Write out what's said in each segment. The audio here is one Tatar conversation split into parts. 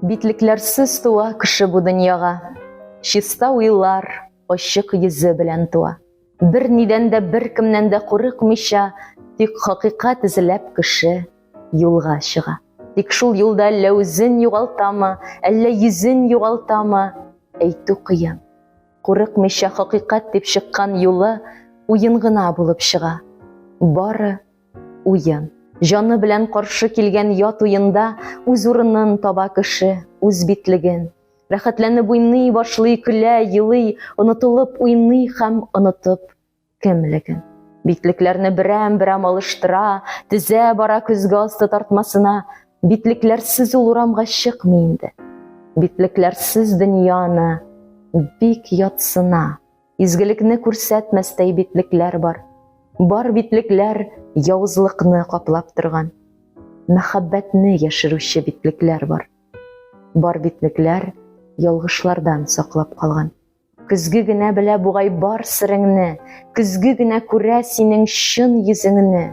Битлекләрсез туа кеше бу дөньяга, чиста уйлар, ачык йөзе белән туа. Бер нидән дә, бер кемнән дә курыкмыйча, тик хакыйкать эзләп кеше юлга чыга. Тик шул юлда әллә үзен югалтамы, әллә йөзен югалтамы, әйтү кыен. Курыкмыйча хакыйкать дип чыккан юлы уен гына булып чыга. Бары уен. Жаны белән каршы килгән ят уенда үз урынын таба кеше, үз битлеген. Рәхәтләнеп уйный башлый, көлә, елый, онытылып уйный һәм онытып кемлеген. Битлекләрне берәм-берәм алыштыра, тезә бара көзгә асты тартмасына. Битлекләрсез ул урамга чыкмый инде. Битлекләрсез дөньяны бик ятсына. Изгелекне күрсәтмәстәй битлекләр бар. Бар битлекләр явызлыкны каплап торган. Мәхәббәтне яшерүче битлекләр бар. Бар битлекләр ялгышлардан саклап калган. Көзге генә белә бугай бар сиреңне, көзге генә күрә синең чын йөзеңне.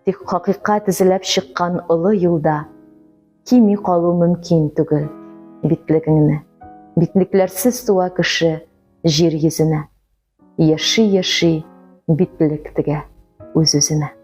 Тик хакыйкать эзләп чыккан олы юлда кими калу мөмкин түгел битлегеңне. Битлекләрсез туа кеше җир йөзенә. Яши-яши битлек тегә үз-үзенә.